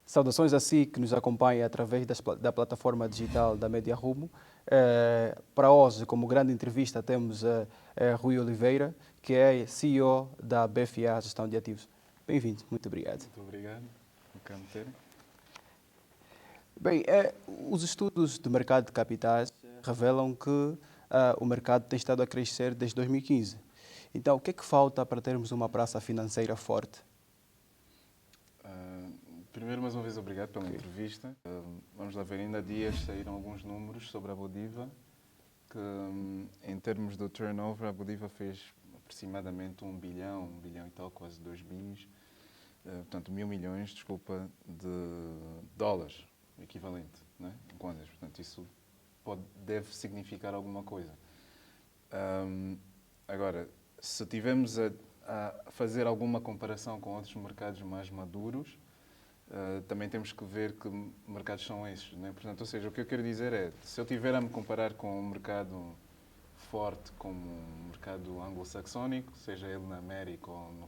Saudações a si que nos acompanha através da plataforma digital da Média Rumo. Para hoje, como grande entrevista, temos Rui Oliveira, que é CEO da BFA Gestão de Ativos. Bem-vindo, muito obrigado. Muito obrigado por cá me terem. Bem, os estudos do mercado de capitais revelam que o mercado tem estado a crescer desde 2015. Então, o que é que falta para termos uma praça financeira forte? Primeiro, mais uma vez, obrigado pela entrevista. Vamos lá ver, ainda há dias saíram alguns números sobre a Bodiva, que em termos do turnover, a Bodiva fez aproximadamente 1 bilhão e tal, quase 2 bis, portanto 1.000 milhões, desculpa, de dólares, equivalente, né? Em contas. Portanto, isso deve significar alguma coisa. Agora, se tivermos a fazer alguma comparação com outros mercados mais maduros, também temos que ver que mercados são esses, né? Portanto, ou seja, o que eu quero dizer é, se eu tiver a me comparar com um mercado forte como o mercado anglo-saxónico, seja ele na América ou no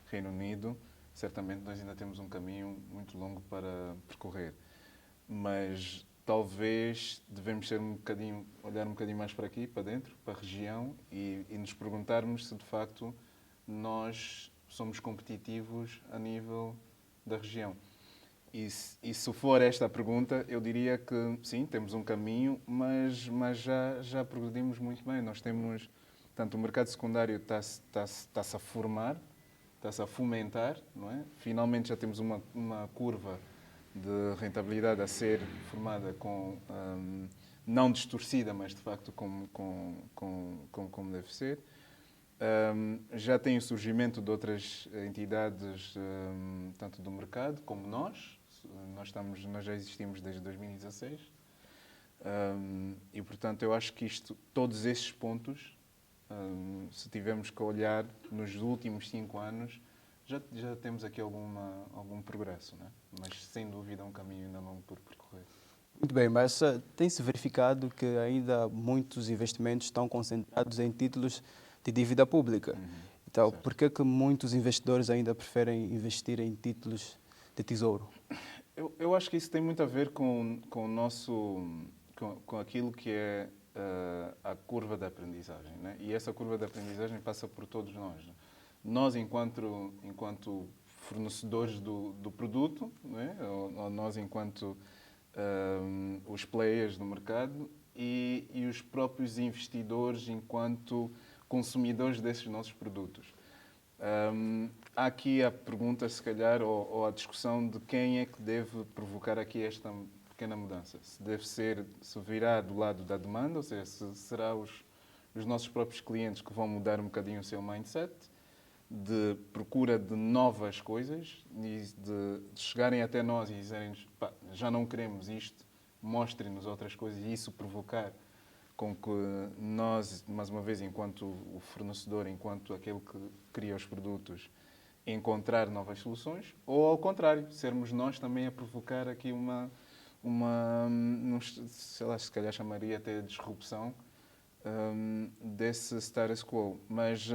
Reino Unido, certamente nós ainda temos um caminho muito longo para percorrer. Mas talvez devemos olhar um bocadinho mais para aqui, para dentro, para a região e nos perguntarmos se de facto nós somos competitivos a nível da região. E se for esta a pergunta, eu diria que sim, temos um caminho, mas já progredimos muito bem. Nós temos, portanto, o mercado secundário está-se a formar, está-se a fomentar, não é? Finalmente já temos uma curva de rentabilidade a ser formada não distorcida, mas de facto como deve ser. Já tem o surgimento de outras entidades, tanto do mercado como nós. Nós já existimos desde 2016. E, portanto, eu acho que todos esses pontos, se tivermos que olhar nos últimos 5 anos, já temos aqui algum progresso, né? Mas, sem dúvida, é um caminho ainda longo por percorrer. Muito bem, mas tem-se verificado que ainda muitos investimentos estão concentrados em títulos de dívida pública. Então, Certo. por que muitos investidores ainda preferem investir em títulos de tesouro? Eu acho que isso tem muito a ver com aquilo que é a curva de aprendizagem, né? E essa curva de aprendizagem passa por todos nós, né? Nós, enquanto fornecedores do produto, né? Ou nós, enquanto os players do mercado e os próprios investidores, enquanto consumidores desses nossos produtos. Há aqui a pergunta, se calhar, ou a discussão de quem é que deve provocar aqui esta pequena mudança. Se virá do lado da demanda, ou seja, se será os nossos próprios clientes que vão mudar um bocadinho o seu mindset, de procura de novas coisas, e de chegarem até nós e dizerem-nos, já não queremos isto, mostrem-nos outras coisas, e isso provocar com que nós, mais uma vez, enquanto o fornecedor, enquanto aquele que cria os produtos, encontrar novas soluções, ou ao contrário, sermos nós também a provocar aqui sei lá, se calhar chamaria até de disrupção desse status quo. Mas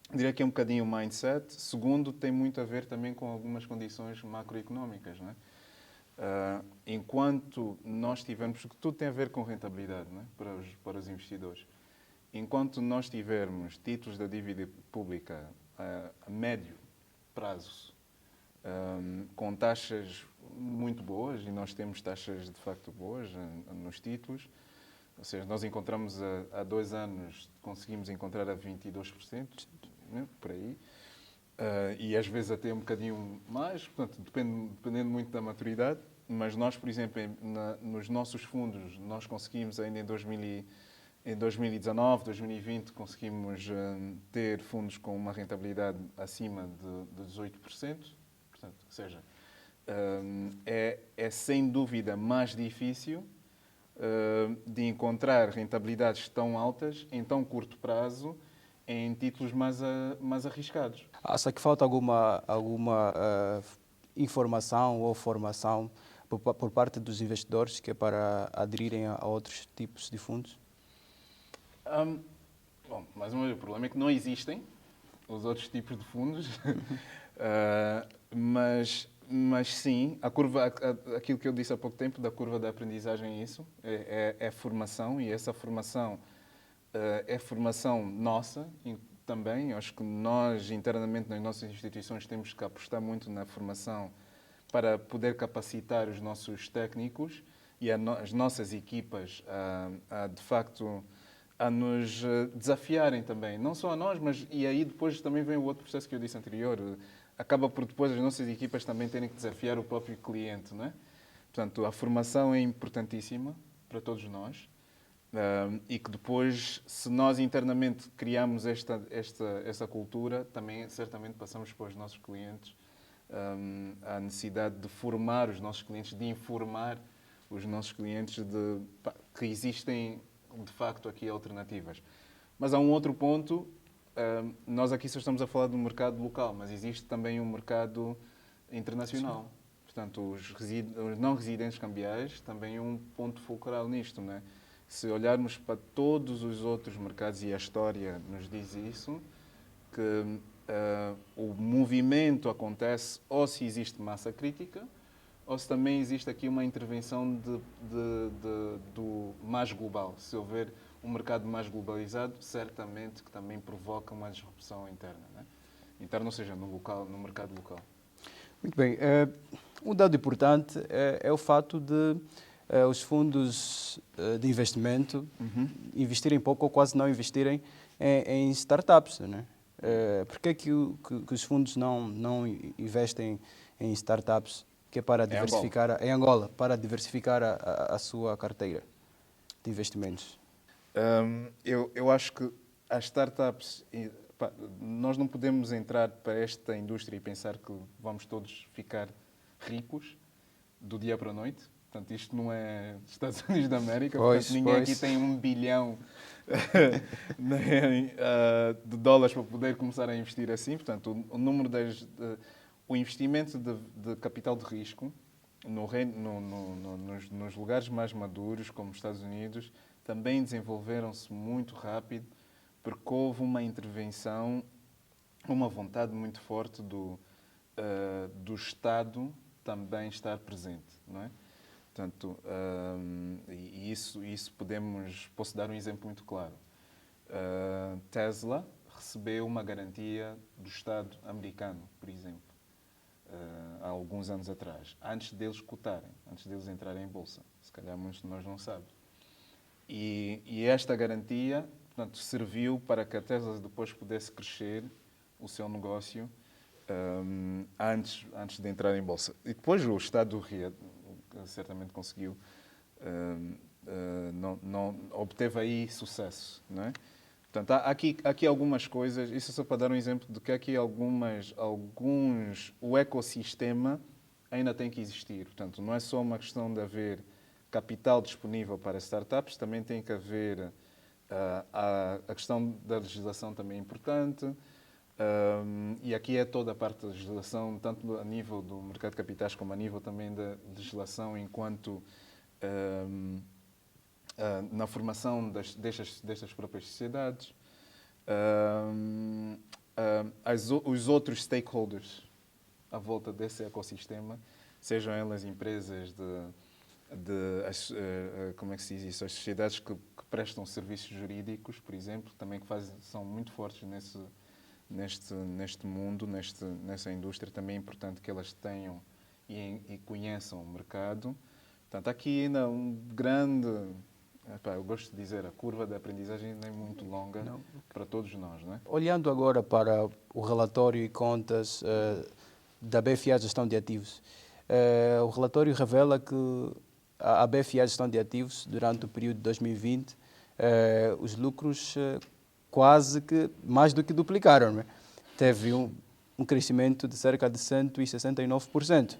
diria que é um bocadinho o mindset. Segundo, tem muito a ver também com algumas condições macroeconómicas, não é? Enquanto nós tivermos, porque tudo tem a ver com rentabilidade, não é? Para os investidores. Enquanto nós tivermos títulos da dívida pública a médio prazo, com taxas muito boas, e nós temos taxas de facto boas nos títulos, ou seja, nós encontramos há 2 anos, conseguimos encontrar a 22%, né? Por aí. E às vezes até um bocadinho mais, portanto, dependendo muito da maturidade, mas nós, por exemplo, nos nossos fundos, nós conseguimos ainda em 2019, 2020, conseguimos ter fundos com uma rentabilidade acima de 18%, portanto, ou seja, é sem dúvida mais difícil de encontrar rentabilidades tão altas em tão curto prazo em títulos mais arriscados. Acha que falta alguma informação ou formação por parte dos investidores que é para aderirem a outros tipos de fundos? Bom, mais uma vez, o problema é que não existem os outros tipos de fundos, mas Mas sim, a curva, aquilo que eu disse há pouco tempo da curva da aprendizagem é isso, é formação, e essa formação é formação nossa também. Eu acho que nós, internamente, nas nossas instituições, temos que apostar muito na formação para poder capacitar os nossos técnicos e as nossas equipas de facto, a nos desafiarem também. Não só a nós, mas e aí depois também vem o outro processo que eu disse anterior. Acaba por depois as nossas equipas também terem que desafiar o próprio cliente, não é? Portanto, a formação é importantíssima para todos nós. E que depois, se nós internamente criamos essa cultura, também certamente passamos para os nossos clientes a necessidade de formar os nossos clientes, de informar os nossos clientes que existem, de facto, aqui alternativas. Mas há um outro ponto, nós aqui só estamos a falar do mercado local, mas existe também um mercado internacional. Sim. Portanto, os não residentes cambiais também é um ponto fulcral nisto, não é? Se olharmos para todos os outros mercados, e a história nos diz isso, que o movimento acontece ou se existe massa crítica, ou se também existe aqui uma intervenção do mais global. Se houver um mercado mais globalizado, certamente que também provoca uma disrupção interna, né? Interna, ou seja, no mercado local. Muito bem. Um dado importante é o fato de os fundos de investimento investirem pouco ou quase não investirem em startups, né? Por que os fundos não investem em startups, que é para diversificar em Angola, para diversificar a sua carteira de investimentos? Eu acho que as startups, nós não podemos entrar para esta indústria e pensar que vamos todos ficar ricos do dia para a noite. Portanto, isto não é Estados Unidos da América. Portanto, ninguém aqui tem 1 bilhão de dólares para poder começar a investir assim. Portanto, o investimento de capital de risco nos lugares mais maduros, como os Estados Unidos, também desenvolveram-se muito rápido, porque houve uma intervenção, uma vontade muito forte do Estado também estar presente, não é? Portanto, e isso posso dar um exemplo muito claro. Tesla recebeu uma garantia do Estado americano, por exemplo, há alguns anos atrás, antes deles cotarem, antes deles entrarem em bolsa. Se calhar muitos de nós não sabem. E esta garantia, portanto, serviu para que a Tesla depois pudesse crescer o seu negócio antes de entrar em bolsa. E depois o Estado certamente conseguiu, obteve aí sucesso, não é? Portanto, há aqui algumas coisas, isso é só para dar um exemplo de que aqui o ecossistema ainda tem que existir. Portanto, não é só uma questão de haver capital disponível para startups, também tem que haver a questão da legislação também é importante. E aqui é toda a parte da legislação, tanto a nível do mercado de capitais como a nível também da legislação enquanto na formação destas próprias sociedades. Os outros stakeholders à volta desse ecossistema, sejam elas empresas como é que se diz isso? As sociedades que prestam serviços jurídicos, por exemplo, também são muito fortes neste mundo, nessa indústria. Também é importante que elas tenham e conheçam o mercado. Portanto, aqui ainda um grande... eu gosto de dizer, a curva da aprendizagem ainda é muito longa para todos nós, não é? Olhando agora para o relatório e contas da BFA Gestão de Ativos, o relatório revela que a BFA Gestão de Ativos, durante o período de 2020, os lucros quase que mais do que duplicaram, né? Teve um crescimento de cerca de 169%.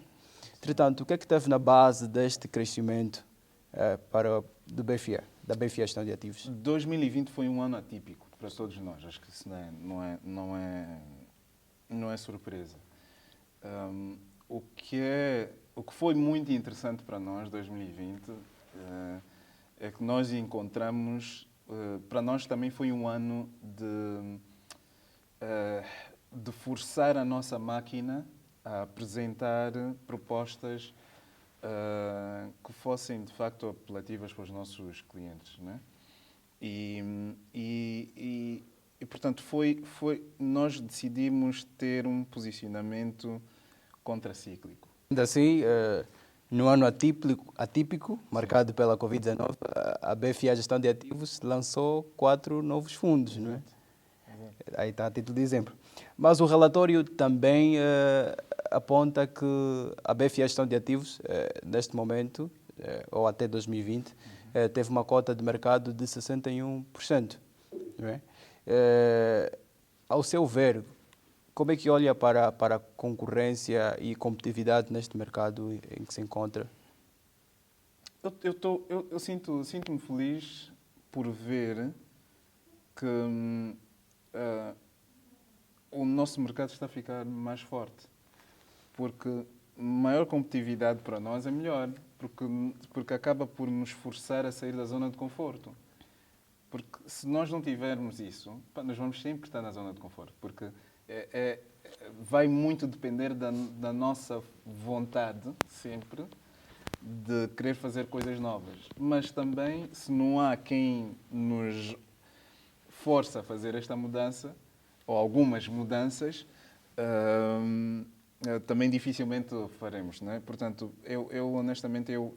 Entretanto, o que é que teve na base deste crescimento da BFA Gestão de Ativos? 2020 foi um ano atípico para todos nós. Acho que isso não é surpresa. O que foi muito interessante para nós, 2020, é que nós encontramos... para nós também foi um ano de forçar a nossa máquina a apresentar propostas que fossem de facto apelativas para os nossos clientes, né? Portanto, nós decidimos ter um posicionamento contracíclico. Ainda assim, no ano atípico marcado pela Covid-19, a BFA Gestão de Ativos lançou 4 novos fundos, não é? Aí está a título de exemplo. Mas o relatório também aponta que a BFA Gestão de Ativos, neste momento, ou até 2020, teve uma cota de mercado de 61%. Não é? Ao seu ver, como é que olha para a concorrência e competitividade neste mercado em que se encontra? Eu sinto-me feliz por ver que o nosso mercado está a ficar mais forte. Porque maior competitividade para nós é melhor. Porque acaba por nos forçar a sair da zona de conforto. Porque se nós não tivermos isso, nós vamos sempre estar na zona de conforto. Porque vai muito depender da nossa vontade, sempre, de querer fazer coisas novas. Mas também, se não há quem nos força a fazer esta mudança, ou algumas mudanças, também dificilmente faremos, não é? Portanto, honestamente, eu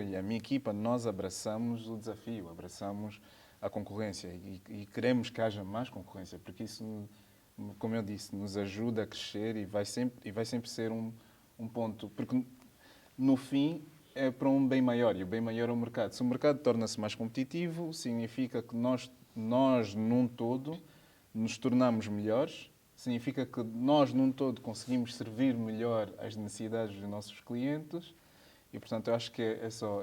e a minha equipa, nós abraçamos o desafio, abraçamos a concorrência e queremos que haja mais concorrência, porque isso, como eu disse, nos ajuda a crescer e vai sempre ser um ponto, porque no fim é para um bem maior, e o bem maior é o mercado. Se o mercado torna-se mais competitivo, significa que nós num todo, nos tornamos melhores, significa que nós, num todo, conseguimos servir melhor as necessidades dos nossos clientes e, portanto, eu acho que só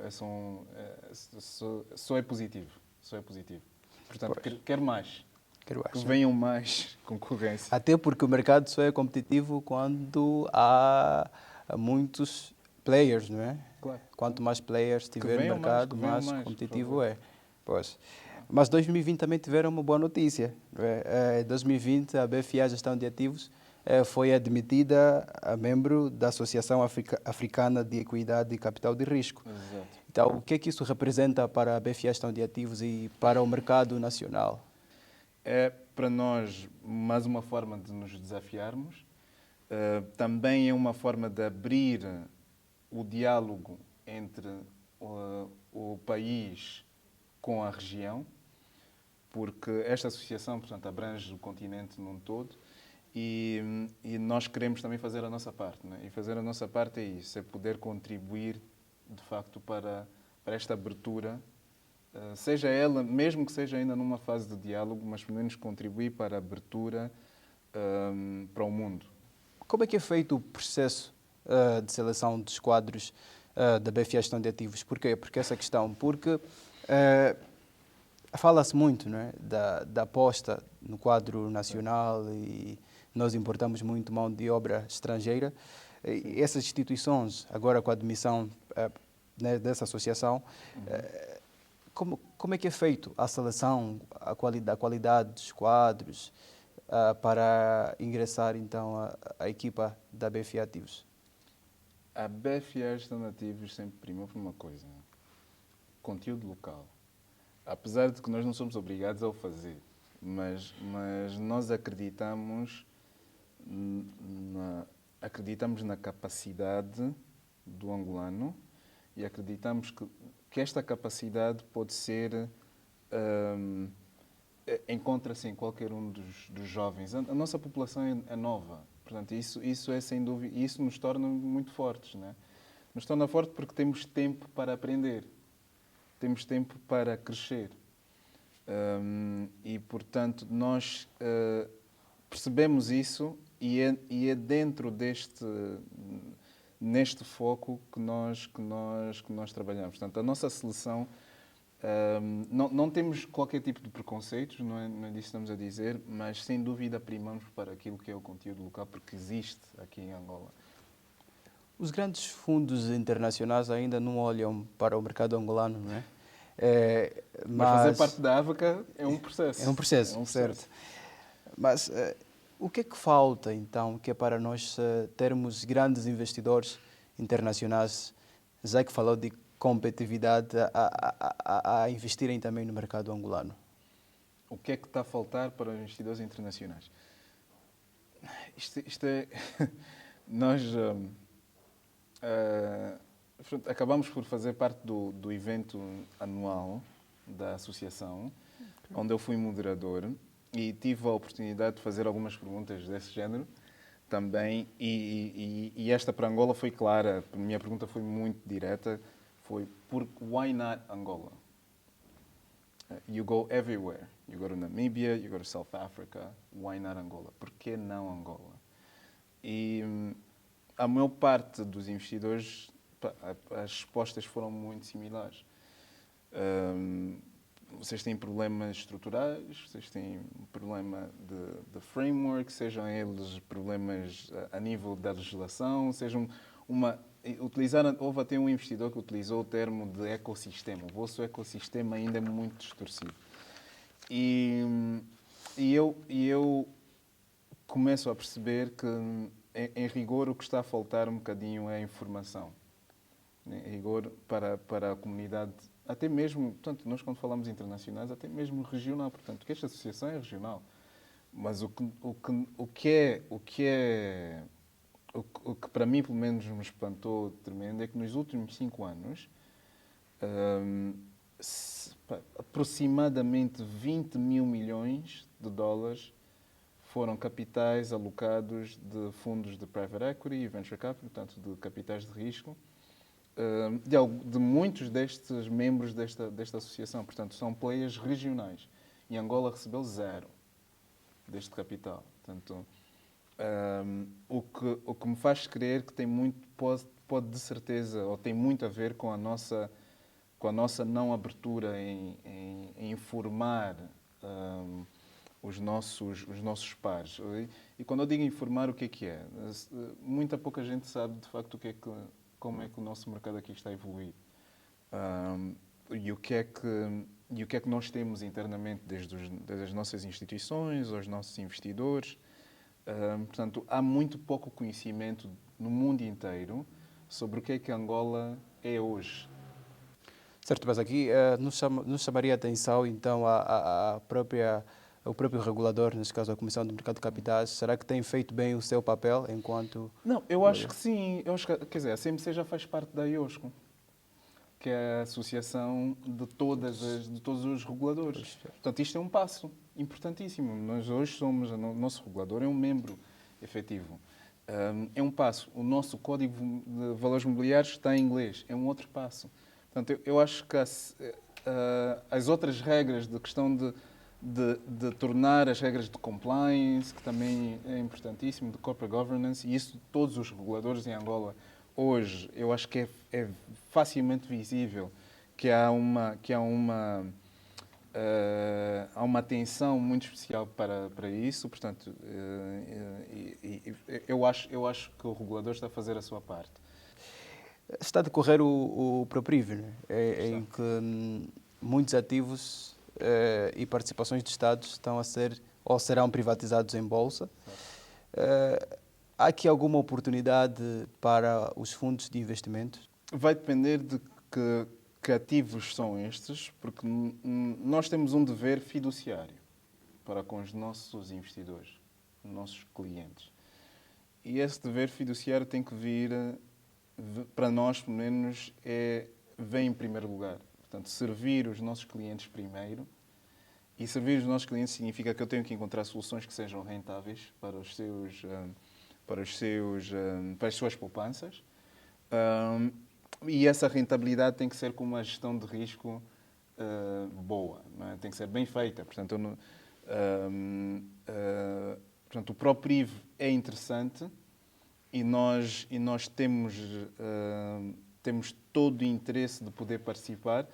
é positivo. Só é positivo. Portanto, quero mais. Que venham mais concorrência. Até porque o mercado só é competitivo quando há muitos players, não é? Claro. Quanto mais players tiver no mercado, mais competitivo é. Pois. Mas 2020 também tiveram uma boa notícia. Em 2020, a BFA Gestão de Ativos foi admitida a membro da Associação Africana de Equidade e Capital de Risco. Exato. Então, o que é que isso representa para a BFA Gestão de Ativos e para o mercado nacional? É para nós mais uma forma de nos desafiarmos. Também é uma forma de abrir o diálogo entre o país com a região, porque esta associação, portanto, abrange o continente num todo e nós queremos também fazer a nossa parte, né? E fazer a nossa parte é isso, é poder contribuir, de facto, para esta abertura, seja ela, mesmo que seja ainda numa fase de diálogo, mas pelo menos contribuir para a abertura para o mundo. Como é que é feito o processo de seleção dos quadros da BFA Gestão de Ativos? Porquê? Porque essa questão, porque fala-se muito, não é, da aposta no quadro nacional e nós importamos muito mão de obra estrangeira. E essas instituições, agora com a admissão dessa associação, como é que é feito a seleção, a qualidade dos quadros para ingressar então a equipa da BFA Ativos? A BFA Gestão de Ativos sempre primou por uma coisa, conteúdo local. Apesar de que nós não somos obrigados a o fazer, mas nós acreditamos na capacidade do angolano e acreditamos que esta capacidade pode ser encontra-se em qualquer um dos jovens. A nossa população é nova, portanto isso é sem dúvida, isso nos torna muito fortes, né? Nos torna fortes porque temos tempo para aprender. Temos tempo para crescer. E, portanto, nós percebemos isso e é dentro neste foco que nós trabalhamos. Portanto, a nossa seleção, não temos qualquer tipo de preconceitos, não é disso que estamos a dizer, mas, sem dúvida, primamos para aquilo que é o conteúdo local, porque existe aqui em Angola. Os grandes fundos internacionais ainda não olham para o mercado angolano, não é? Mas fazer parte da África é um processo. É um processo, certo. Mas O que é que falta, então, que é para nós termos grandes investidores internacionais, já que falou de competitividade, a investirem também no mercado angolano? O que é que está a faltar para os investidores internacionais? Isto é... Nós acabamos por fazer parte do evento anual da associação, onde eu fui moderador e tive a oportunidade de fazer algumas perguntas desse género também. E esta para Angola foi clara. A minha pergunta foi muito direta. Foi, why not Angola? You go everywhere. You go to Namibia, you go to South Africa. Why not Angola? Por que não Angola? E a maior parte dos investidores, as respostas foram muito similares. Vocês têm problemas estruturais, vocês têm um problema de framework, sejam eles problemas a nível da legislação, sejam houve até um investidor que utilizou o termo de ecossistema. O vosso ecossistema ainda é muito distorcido. E eu começo a perceber que, em rigor, o que está a faltar um bocadinho é a informação. Em rigor, para a comunidade, até mesmo, portanto, nós quando falamos internacionais, até mesmo regional, portanto, que esta associação é regional. Mas o que para mim, pelo menos, me espantou tremendo é que nos últimos 5 anos, aproximadamente 20 mil milhões de dólares foram capitais alocados de fundos de private equity e venture capital, portanto, de capitais de risco, de muitos destes membros desta associação. Portanto, são players regionais. E Angola recebeu 0 deste capital. Portanto, o que me faz crer que tem muito, pode de certeza, ou tem muito a ver com a nossa não abertura em informar os nossos pares. E quando eu digo informar, o que é? Muita pouca gente sabe, de facto, como é que o nosso mercado aqui está a evoluir. E o que é que nós temos internamente, desde as nossas instituições, aos nossos investidores. Portanto, há muito pouco conhecimento no mundo inteiro sobre o que Angola é hoje. Certo, mas aqui nos chamaria a atenção, então, o próprio regulador, neste caso a Comissão do Mercado de Capitais. Será que tem feito bem o seu papel enquanto... Não, eu acho que sim. Quer dizer, a CMC já faz parte da IOSCO, que é a associação de todos os reguladores. Portanto, isto é um passo importantíssimo. Nós hoje somos, o nosso regulador é um membro efetivo. É um passo. O nosso Código de Valores Mobiliários está em inglês. É um outro passo. Portanto, eu acho que as outras regras de questão de tornar as regras de compliance, que também é importantíssimo, de corporate governance, e isso todos os reguladores em Angola hoje, eu acho que é facilmente visível que há uma atenção muito especial para isso. Portanto, eu acho que o regulador está a fazer a sua parte. Está a decorrer o ProPriv, em que muitos ativos e participações de Estados estão a ser ou serão privatizados em bolsa. Há aqui alguma oportunidade para os fundos de investimento? Vai depender de que ativos são estes, porque nós temos um dever fiduciário para com os nossos investidores, os nossos clientes. E esse dever fiduciário tem que vir, para nós, pelo menos, vem em primeiro lugar. Portanto, servir os nossos clientes primeiro. E servir os nossos clientes significa que eu tenho que encontrar soluções que sejam rentáveis para as suas poupanças. E essa rentabilidade tem que ser com uma gestão de risco boa, não é? Tem que ser bem feita. Portanto, o ProPriv é interessante e nós temos todo o interesse de poder participar.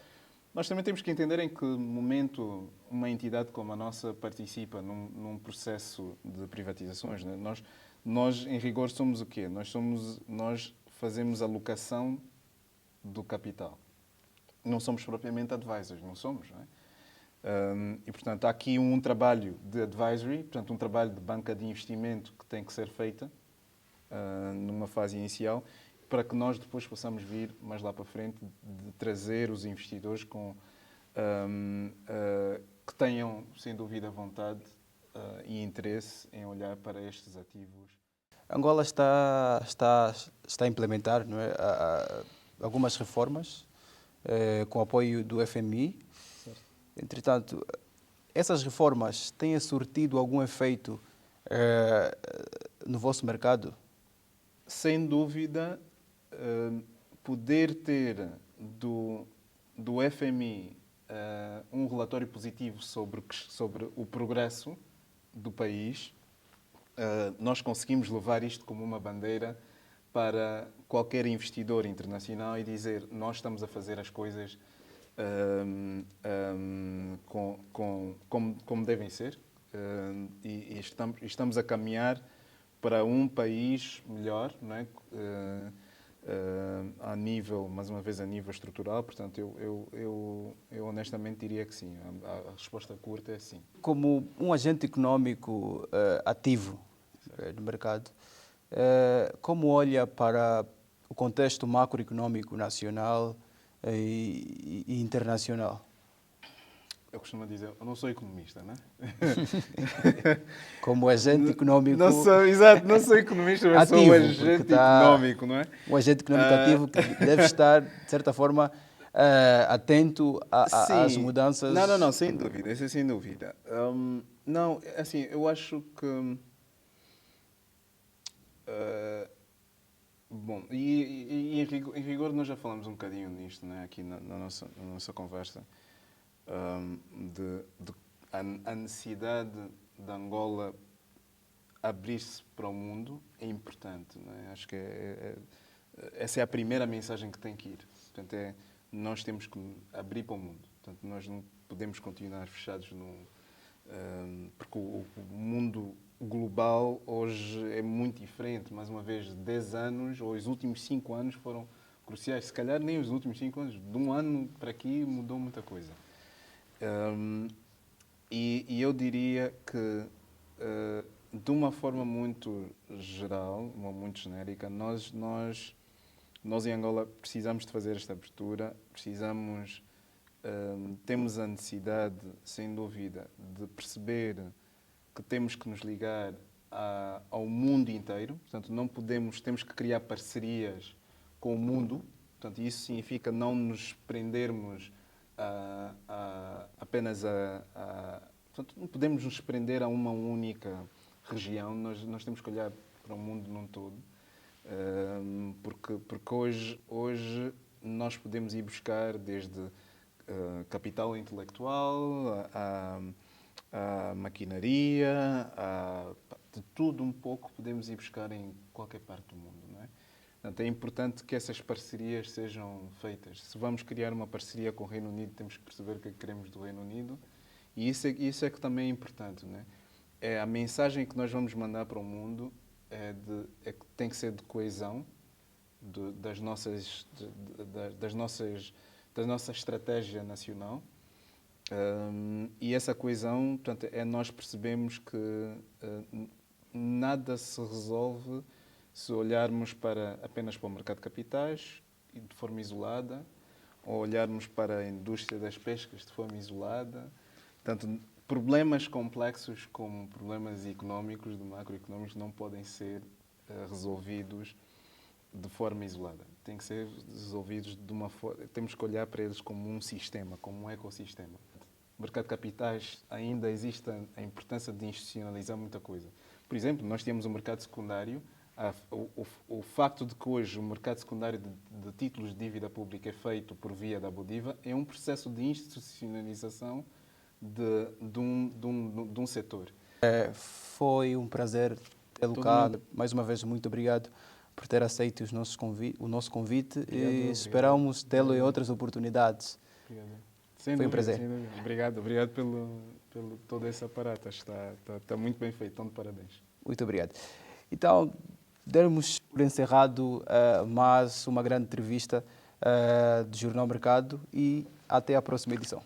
Nós também temos que entender em que momento uma entidade como a nossa participa num processo de privatizações, não é? Nós, em rigor, somos o quê? Nós fazemos alocação do capital. Não somos propriamente advisors, não somos, não é? E, portanto, há aqui um trabalho de advisory, portanto, um trabalho de banca de investimento que tem que ser feita numa fase inicial, para que nós depois possamos vir mais lá para frente de trazer os investidores que tenham, sem dúvida, vontade e interesse em olhar para estes ativos. Angola está a implementar, não é, algumas reformas com o apoio do FMI. Certo. Entretanto, essas reformas têm surtido algum efeito no vosso mercado? Sem dúvida, poder ter do FMI um relatório positivo sobre o progresso do país, nós conseguimos levar isto como uma bandeira para qualquer investidor internacional e dizer: nós estamos a fazer as coisas como devem ser, e estamos a caminhar para um país melhor, não é? A nível, mais uma vez, a nível estrutural. Portanto, eu honestamente diria que sim. A resposta curta é sim. Como um agente económico ativo no mercado, como olha para o contexto macroeconómico nacional e internacional? Eu costumo dizer, eu não sou economista, né? Como agente económico Não sou, exato, não sou economista, mas sou um agente económico, não é? Um agente económico ativo que deve estar, de certa forma, atento às Sim. mudanças. Não, sem dúvida, isso é sem dúvida. Não, assim, eu acho que... bom, em rigor nós já falamos um bocadinho nisto, né, aqui na nossa conversa, de a necessidade de Angola abrir-se para o mundo é importante, né? Acho que essa é a primeira mensagem que tem que ir. Portanto, nós temos que abrir para o mundo. Portanto, nós não podemos continuar fechados porque o mundo global hoje é muito diferente. Mais uma vez, 10 anos, ou os últimos 5 anos foram cruciais. Se calhar nem os últimos 5 anos, de um ano para aqui mudou muita coisa. E eu diria que, de uma forma muito geral, muito genérica, nós em Angola precisamos de fazer esta abertura, temos a necessidade, sem dúvida, de perceber que temos que nos ligar ao mundo inteiro. Portanto, temos que criar parcerias com o mundo. Portanto, isso significa não nos prendermos apenas portanto, não podemos nos prender a uma única região. Nós temos que olhar para o mundo num todo. Porque hoje nós podemos ir buscar desde capital intelectual, a maquinaria, de tudo um pouco podemos ir buscar em qualquer parte do mundo, não é? Portanto, é importante que essas parcerias sejam feitas. Se vamos criar uma parceria com o Reino Unido, temos que perceber o que queremos do Reino Unido, e isso é que também é importante, não é? É a mensagem que nós vamos mandar para o mundo é que tem que ser de coesão da nossa estratégia nacional. E essa coesão, portanto, nós percebemos que nada se resolve se olharmos apenas para o mercado de capitais de forma isolada, ou olharmos para a indústria das pescas de forma isolada. Portanto, problemas complexos como problemas económicos, macroeconómicos, não podem ser resolvidos de forma isolada. Têm que ser resolvidos de uma forma... Temos que olhar para eles como um sistema, como um ecossistema. No mercado de capitais ainda existe a importância de institucionalizar muita coisa. Por exemplo, nós temos um mercado secundário. O facto de que hoje o mercado secundário de títulos de dívida pública é feito por via da Bodiva é um processo de institucionalização de um setor. Foi um prazer tê-lo cá. Mais uma vez, muito obrigado por ter aceito o nosso convite. E esperamos tê-lo em outras oportunidades. Obrigado. Foi um prazer. Obrigado pelo todo esse aparato. Acho que está muito bem feito. Então, de parabéns. Muito obrigado. Então, demos por encerrado mais uma grande entrevista do Jornal Mercado e até a próxima edição.